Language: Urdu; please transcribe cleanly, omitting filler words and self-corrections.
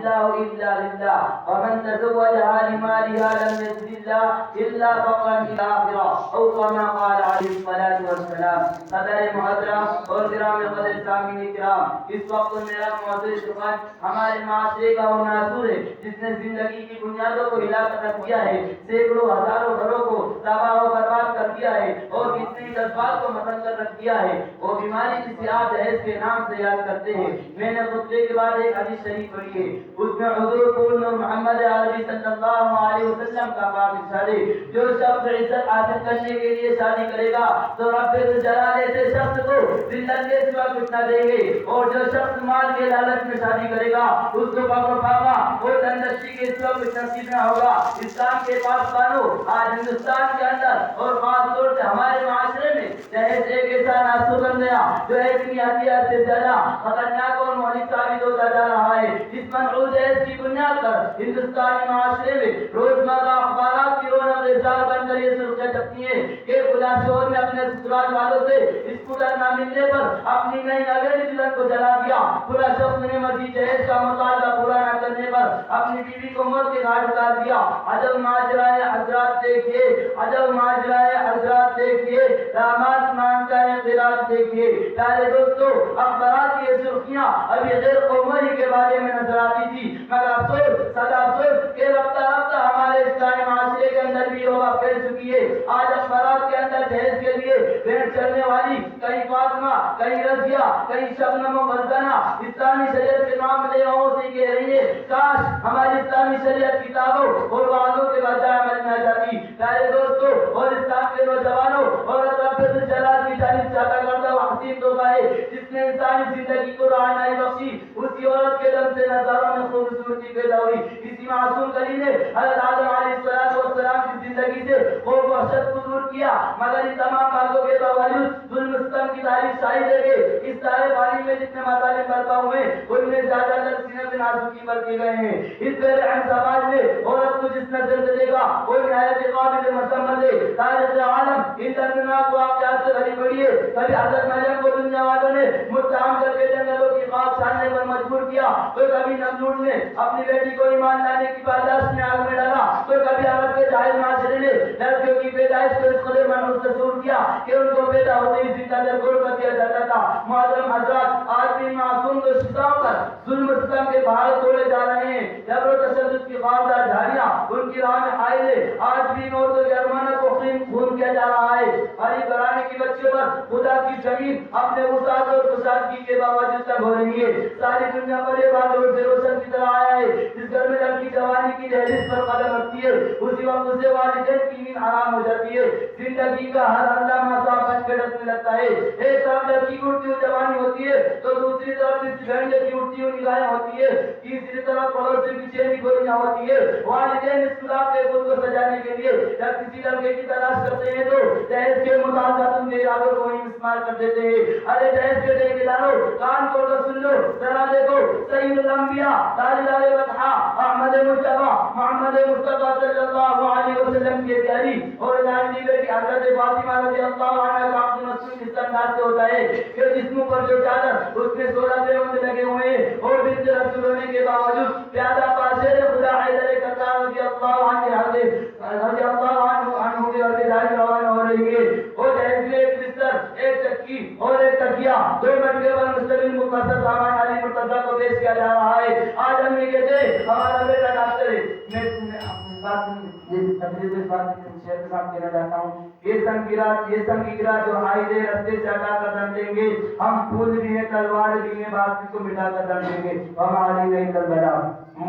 النِّسَاءُ إِلَّا لِلَّهِ وَمَنْ تَزَوَّجَهَا لِمَالِهَا لَمْ يَزِدِ اللَّهُ إِلَّا فَقْرًا إِلَى الْآخِرَةِ أو كما قال علیہ الصلوۃ والسلام۔ صدر محترم اور گرامی قدر سامعین کرام، اس وقت میرا موضوع سخن ہمارے معاشرے کا وہ ناصور ہے جس نے زندگی کی بنیادوں کو ہلا کر رکھ دیا ہے، سینکڑوں ہزاروں گھروں کو تباہ و برباد کر دیا ہے اور کتنے جذبات کو متن کر رکھ دیا ہے، وہ بیماری جسے آپ جہیز کے نام سے یاد کرتے ہیں۔ میں نے خطبے کے بعد ایک حدیث شریف پڑھی ہے، اس میں حضور پور نور محمد عربی صلی اللہ علیہ وسلم کا پاک ارشاد ہے، جو شخص عزت حاصل کرنے کے لیے شادی کرے گا تو رب الجلال ایسے شخص کو ذلت کے سوا کچھ نہ دیں گے، اور جو شخص مال کے لالچ میں شادی کرے گا اس کو فقر و فاقہ اور تندرستی کے سوا کچھ نصیب نہ ہوگا۔ اسلام کے پاسبانوں، آج ہندوستان کے اندر اور خاص طور سے ہمارے معاشرے میں جہیز ایک ایسا ناصور بن گیا جو ایک ہتھیار سے زیادہ خطرناک اور مہلک ثابت ہوتا جا رہا ہے۔ اس منحوس جہیز کی بنیاد پر ہندوستانی معاشرے میں روزمرہ اخبارات کی رونق ریزہ بن کر یہ سرخیاں چھپتی ہیں کہ خدا شوہر نے اپنے سسرال والوں سے اسکوٹر نہ ملنے پر اپنی نئی نویلی دلہن کو جلا دیا، خدا شخص نے مزید جہیز کا مطالبہ پورا نہ کرنے پر اپنی بیوی کو موت کے گھاٹ اتار دیا۔ عجب ماجرائے حضرات دیکھیے، عجب ماجرائے حضرات دیکھیے، داماد مانگتا ہے خیرات دیکھیے۔ پیارے دوستو، اخبارات کی یہ سرخیاں ابھی غیر قومی کے بارے میں نظر آتی تھی، مگر افسوس سدا افسوس کہ رفتہ رفتہ ہمارے اسلامی معاشرے کے اندر بھی وبا پھیل چکی ہے۔ آج اخبارات کے اندر جہیز کے لیے بھیڑ چلنے والی کہیں فاطمہ، کہیں رضیہ، کہیں شبنم و فرزانہ اسلامی شریعت کے نام لے سے کہہ رہی ہے، کاش ہماری اسلامی شریعت کتابوں اور وعدوں کے بجائے عمل میں آ جاتی۔ پیارے دوستو اور اسلام کے نوجوانوں، اور رب الجلال کی جانب سے عطا کردہ وہ حسین تحفہ ہے جس نے انسانی زندگی کو رہنمائی بخشی، اسی عورت کے دم سے نظاروں میں خوبصورتی پیدا ہوئی۔ اسی معصوم کلی نے حضرت آدم علیہ السلام کی زندگی سے خوف و وحشت کو دور کیا، مگر ان تمام باتوں کے باوجود ظلم و ستم کی تاریخ شاہد ہے کہ اس سارے پانی میں جتنے مطالب برپا ہوئے ان میں زیادہ تر سینہ بن نازکی پر کیے گئے ہیں۔ اس بے رحم سماج میں عورت کو جس نظر سے دیکھا وہ نہایت قابل مذمت ہے۔ تاریخ عالم ان دردناک واقعات سے بھری پڑی ہے۔ کبھی حضرت مریم کو دنیا والوں نے متہم کر کے جنگلوں کی خاک چھاننے پر مجبور کیا، تو کبھی نمرود نے اپنی بیٹی کو ایمان لانے کی پاداش میں آگ میں ڈالا، تو کبھی عرب کے جاہل معاشرے نے لڑکیوں کی پیدائش کو اس قدر منحوس تصور کیا کہ ان کو پیدا ہوتے ہی زندہ درگور کر دیا جاتا تھا۔ محترم حضرات، آج بھی معصوم دوشیزاؤں پر ظلم و ستم کے پہاڑ توڑے جا رہے ہیں، جبر و تشدد کی خاردار جھاڑیاں ان کی راہ میں حائل ہے۔ آج بھی عورتوں کے ارمانوں کو خون کیا جا رہا ہے۔ ہری گھرانے کی بچیوں پر خدا کی زمین اپنے وسعت اور کشادگی کے باوجود تنگ ہو رہی ہے۔ ساری دنیا پر یہ بات روز روشن کی طرح آیا ہے، جس گھر میں لڑکی جوانی کی دہلیز پر قدم رکھتی ہے اسی وقت اسے والدین کی نیند حرام ہو جاتی ہے۔ زندگی کا ہر ہنگامہ صاف بن کے ڈسنے لگتا ہے۔ ایک طرف لڑکی کی اٹھتی ہوئی جوانی ہوتی ہے تو دوسری طرف اس بھینڈے کی اٹھتی ہوئی نگاہیں ہوتی ہے، تیسری طرف پڑوسی کی چہری گولیاں ہوتی ہے۔ والدین اس گلاب کے پھول کو سجانے کے لیے جب کسی لڑکے کی تلاش کرتے ہیں تو جہیز کے مطالبات ان کے ارادوں کو ہی مسمار کر دیتے ہیں۔ ارے جہیز کے ٹھیکیداروں، کان کھول کر سن لو، ذرا دیکھو، سید الانبیاء تاجدار وطحا احمد مصطفیٰ محمد مصطفیٰ صلی اللہ علیہ وسلم کے پیاری اور لانڈی بیٹی حضرت فاطمہ رضی اللہ عنہا کا عقد مسعود اس انداز سے ہوتا ہے کہ جسم پر جو چادر اس میں 16 پیوند لگے ہوئے ہیں اور بنت رسول ہونے کے باوجود پیادہ پاشیر خدا حیدر کرار رضی اللہ عنہ کے عرض جاری روانہ ہو رہی ہے۔ اور جہیز میں ایک بستر، ایک چکی اور ایک تکیہ، 2 مٹکے پر مشتمل مختصر سامان علی مرتضیٰ کو پیش کیا جا رہا ہے۔ آج ہم یہ کہتے ہیں ہمارا بیٹا ڈاکٹر ہے۔ میں اپنی بات شہر کے ساتھ کہنا چاہتا ہوں، یہ سنگیرہ جو حائدے رستے سے ہٹا کر دم دیں گے، ہم پھول بھی ہیں تلوار بھی ہیں، باقی کو مٹا کر دم دیں گے۔ ہماری نہیں کر بلا